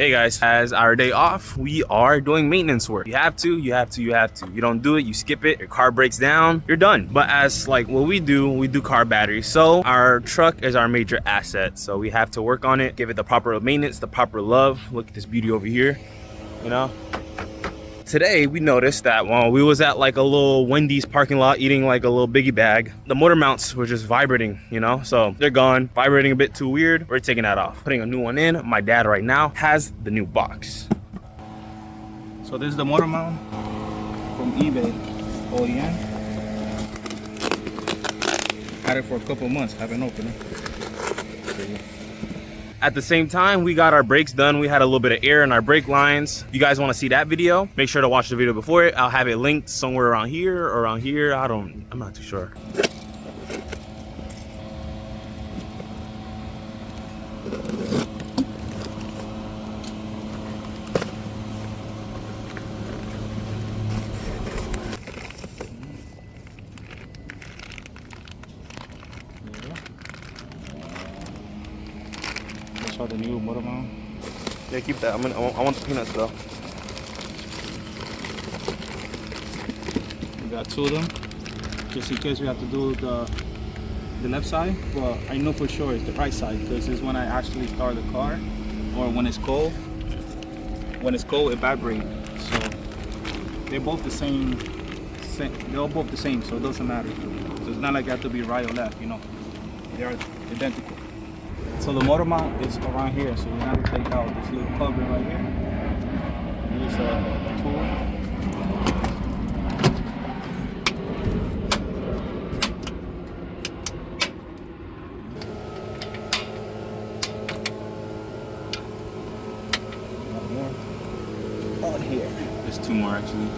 Hey guys, as our day off, we are doing maintenance work. You have to. You don't do it, you skip it, your car breaks down, you're done. But as like what we do car batteries. So our truck is our major asset. So we have to work on it, give it the proper maintenance, the proper love. Look at this beauty over here, you know? Today we noticed that while we was at like a little Wendy's parking lot eating like a little biggie bag, the motor mounts were just vibrating, you know? So they're gone, vibrating a bit too weird. We're taking that off, putting a new one in. My dad right now has the new box. So this is the motor mount from eBay OEM. Had it for a couple months, haven't opened it. At the same time, we got our brakes done. We had a little bit of air in our brake lines. If you guys want to see that video, make sure to watch the video before it. I'll have it linked somewhere around here or around here. I'm not too sure. The new motor mount. Yeah, keep that. I want the peanuts though. We got two of them, just in case we have to do the left side. But I know for sure it's the right side because it's when I actually start the car, or when it's cold. When it's cold, it vibrates. So they're both the same. They're all both the same, so it doesn't matter. So it's not like I have to be right or left. You know, they are identical. So the motor mount is around here, so we have to take out this little cover right here. Use a tool. One more on here. There's two more actually.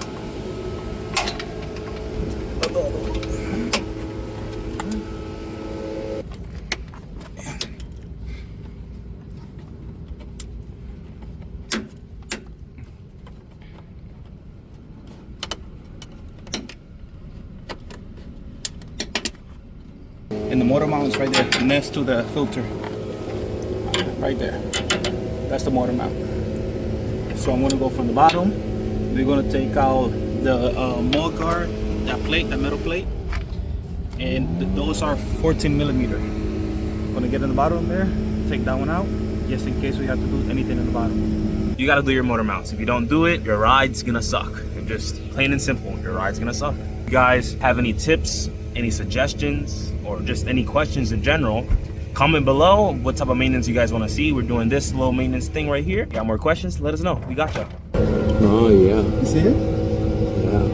And the motor mount is right there next to the filter. Right there. That's the motor mount. So I'm going to go from the bottom. We're going to take out the mud guard, that plate, that metal plate. And those are 14 millimeter. I'm going to get in the bottom there, take that one out, just in case we have to do anything in the bottom. You gotta do your motor mounts. If you don't do it, your ride's gonna suck. Just plain and simple, your ride's gonna suck. If you guys have any tips, any suggestions, or just any questions in general, comment below what type of maintenance you guys want to see. We're doing this little maintenance thing right here. Got more questions? Let us know. We got you. Oh yeah. You see it? Yeah.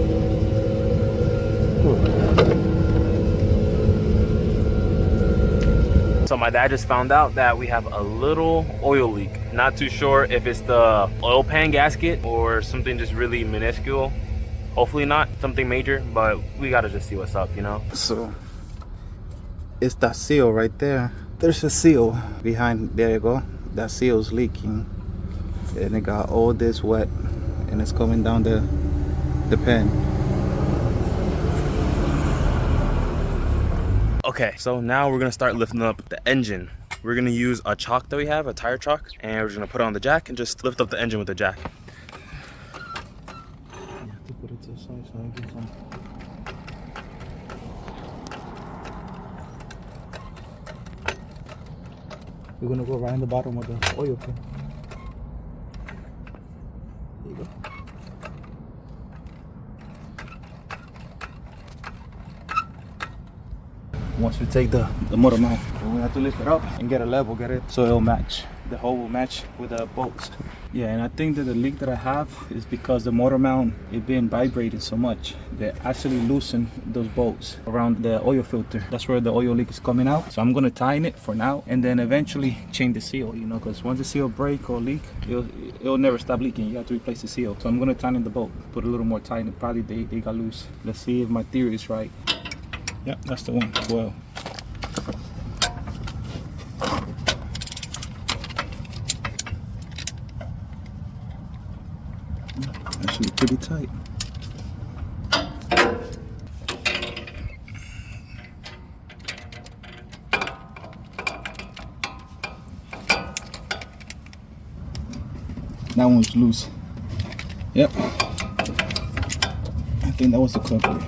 So my dad just found out that we have a little oil leak. Not too sure if it's the oil pan gasket or something just really minuscule. Hopefully not something major, but we gotta just see what's up, you know? So it's that seal right there. There's a seal behind, there you go. That seal's leaking. And it got all this wet and it's coming down the pan. Okay, so now we're gonna start lifting up the engine. We're gonna use a chock that we have, a tire chock, and we're just gonna put it on the jack and just lift up the engine with the jack. You have to put it to the side so I get some. We're gonna go right in the bottom of the oil pan. There you go. Once we take the motor mount, we have to lift it up and get a level, get it so it'll match. The hole will match with the bolts. Yeah, and I think that the leak that I have is because the motor mount it been vibrating so much that actually loosen those bolts around the oil filter. That's where the oil leak is coming out. So I'm gonna tighten it for now and then eventually change the seal, you know, because once the seal break or leak, it'll never stop leaking. You have to replace the seal. So I'm gonna tighten the bolt, put a little more tighten. Probably they got loose. Let's see if my theory is right. Yeah, that's the one, 12. Actually pretty tight. That one's loose. Yep. I think that was the culprit.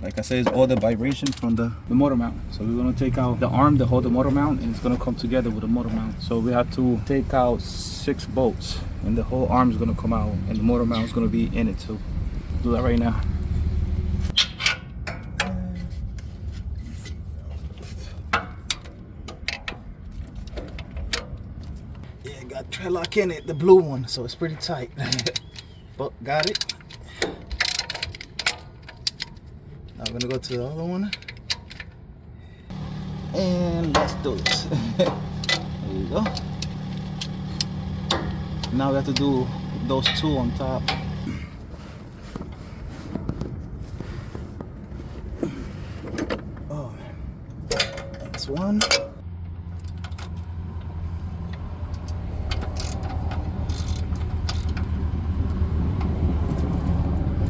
Like I said, it's all the vibration from the motor mount. So we're gonna take out the arm that hold the motor mount, and it's gonna come together with the motor mount. So we have to take out 6 bolts, and the whole arm is gonna come out, and the motor mount is gonna be in it too. Do that right now. Yeah, got Trelock in it, the blue one, so it's pretty tight. But got it. Now I'm gonna go to the other one, and let's do this. There you go. Now we have to do those 2 on top. Oh, that's one.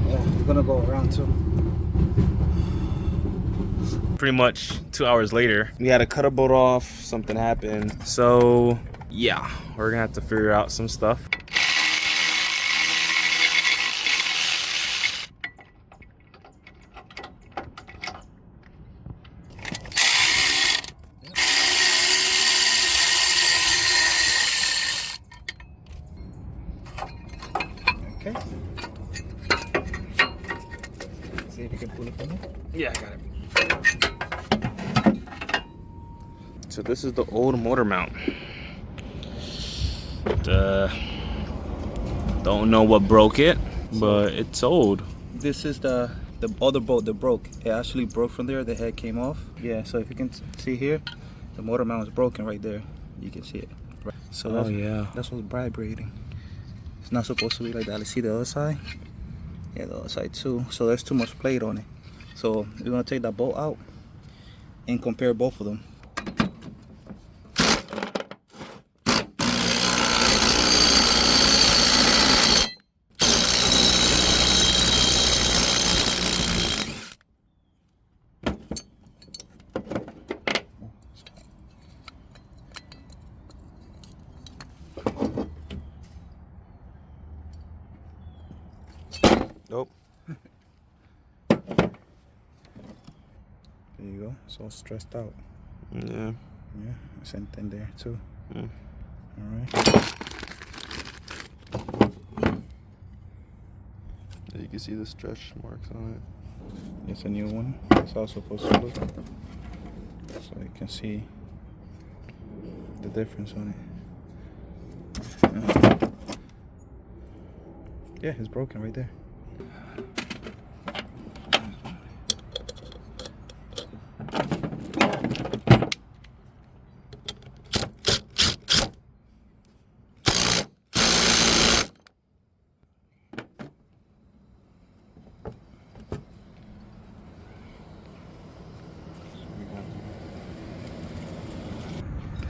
Yeah, we're gonna go around too. Pretty much 2 hours later, we had to cut a bolt off. Something happened. So yeah, we're gonna have to figure out some stuff. Okay. See if you can pull it from there. Yeah, I got it. So this is the old motor mount. Don't know what broke it, but it's old. This is the other bolt that broke. It actually broke from there. The head came off. Yeah, so if you can see here, the motor mount is broken right there. You can see it. So that's, that's what's vibrating. It's not supposed to be like that. Let's see the other side. Yeah, the other side too. So there's too much plate on it. So we're gonna take that bolt out and compare both of them. Nope. There you go. It's all stressed out. Yeah. Yeah, same thing there too. Mm. All right. You can see the stretch marks on it. It's a new one. It's how it's supposed to look. So you can see the difference on it. Yeah, it's broken right there.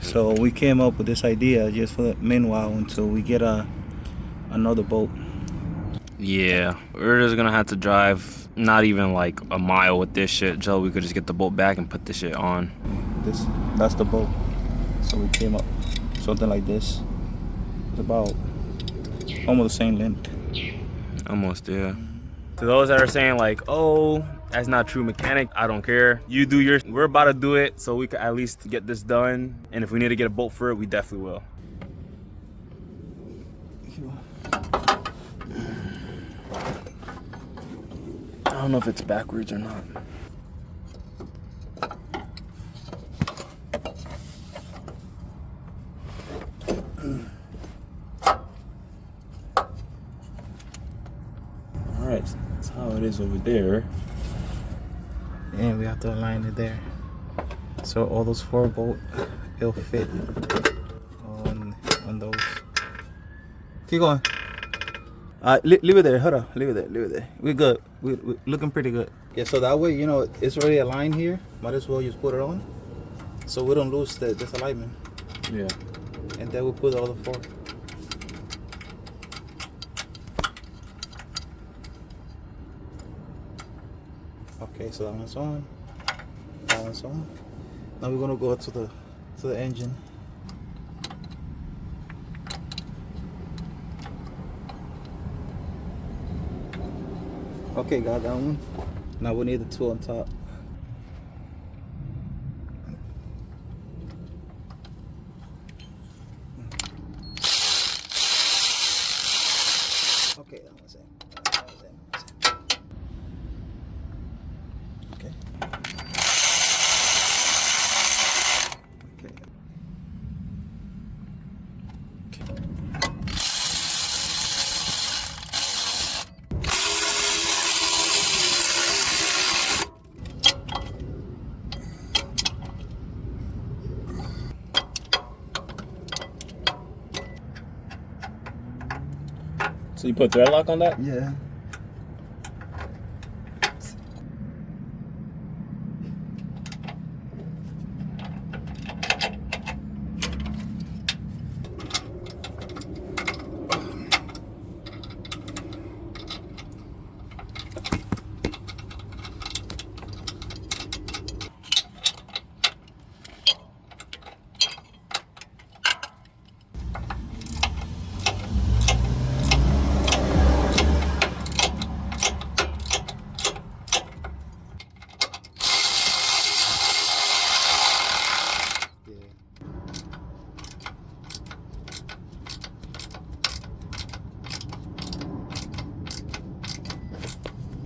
So we came up with this idea just for the meanwhile until we get another boat. Yeah, we're just gonna have to drive not even like a mile with this shit, Joe. We could just get the boat back and put this shit on. That's the boat. So we came up something like this. It's about almost the same length. Almost, yeah. To those that are saying like, oh, that's not true mechanic, I don't care. You do yours. We're about to do it so we can at least get this done. And if we need to get a bolt for it, we definitely will. I don't know if it's backwards or not. All right, that's how it is over there. And we have to align it there. So all those 4 bolts, it'll fit on those. Keep going. Leave it there. Hold on. Leave it there. Leave it there. We're good. We're looking pretty good. Yeah. So that way, you know, it's already aligned here. Might as well just put it on, so we don't lose this alignment. Yeah. And then we'll put all the 4. Okay. So that one's on. That one's on. Now we're gonna go to the engine. Okay, got that one. Now we need the two on top. Okay, that one's in. That one's in. Okay. Okay. So you put thread lock on that? Yeah.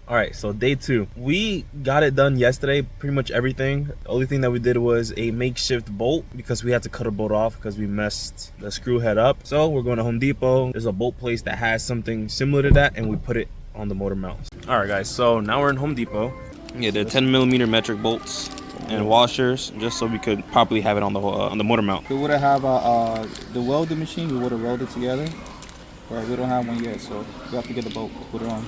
All right, so day 2. We got it done yesterday, pretty much everything. The only thing that we did was a makeshift bolt because we had to cut a bolt off because we messed the screw head up. So we're going to Home Depot. There's a bolt place that has something similar to that, and we put it on the motor mounts. All right, guys, so now we're in Home Depot. Yeah, the 10mm metric bolts and washers, just so we could properly have it on the motor mount. If we would have the welding machine, we would have welded together. But we don't have one yet, so we have to get the bolt, put it on.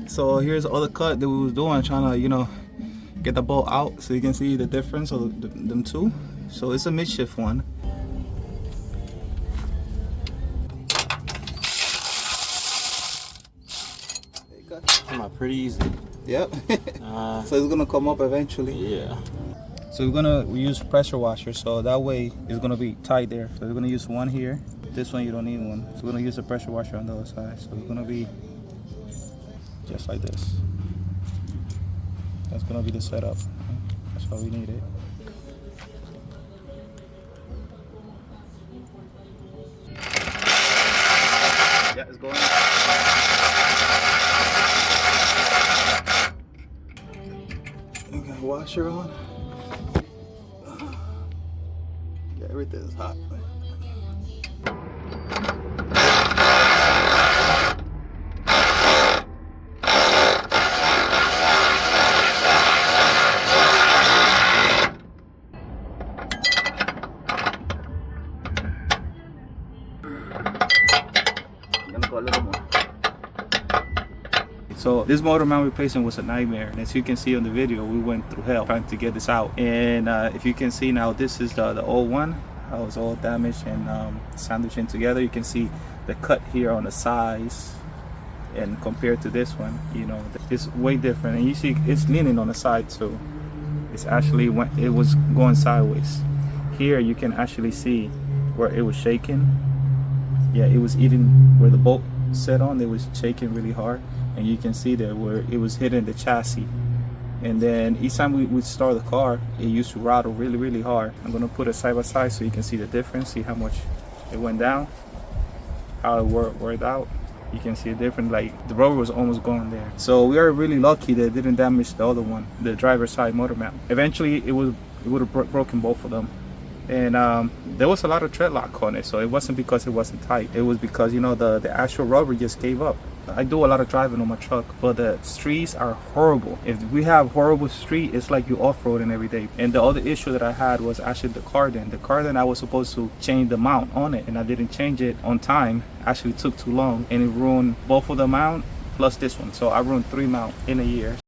So here's all the cut that we was doing, trying to, you know, get the bolt out so you can see the difference of them two. So it's a mid-shift one. Come on, pretty easy. Yep. So it's gonna come up eventually. Yeah. So we use pressure washer, so that way it's gonna be tight there. So we're gonna use one here. This one you don't need one. So we're gonna use a pressure washer on the other side. So it's gonna be just like this. That's gonna be the setup. That's why we need it. Yeah, it's going. We got a washer on. Yeah, everything is hot. So this motor mount replacement was a nightmare, and as you can see on the video, we went through hell trying to get this out. And if you can see now, this is the old one. I was all damaged and sandwiching together. You can see the cut here on the sides, and compared to this one, you know, it's way different. And you see it's leaning on the side too. It's actually it was going sideways. Here you can actually see where it was shaking. Yeah, it was eating where the bolt set on. It was shaking really hard, and you can see there where it was hitting the chassis. And then each time we would start the car, it used to rattle really hard. I'm gonna put it side by side so you can see the difference, see how much it went down, how it worked out. You can see a difference, like the rubber was almost gone there. So we are really lucky that it didn't damage the other one, the driver's side motor mount. Eventually it would have broken both of them. And there was a lot of tread lock on it, so it wasn't because it wasn't tight. It was because, you know, the actual rubber just gave up. I do a lot of driving on my truck, but the streets are horrible. If we have horrible street, it's like you off-roading every day. And the other issue that I had was actually the cardan. The cardan, I was supposed to change the mount on it, and I didn't change it on time. Actually took too long, and it ruined both of the mount plus this one. So I ruined 3 mounts in a year.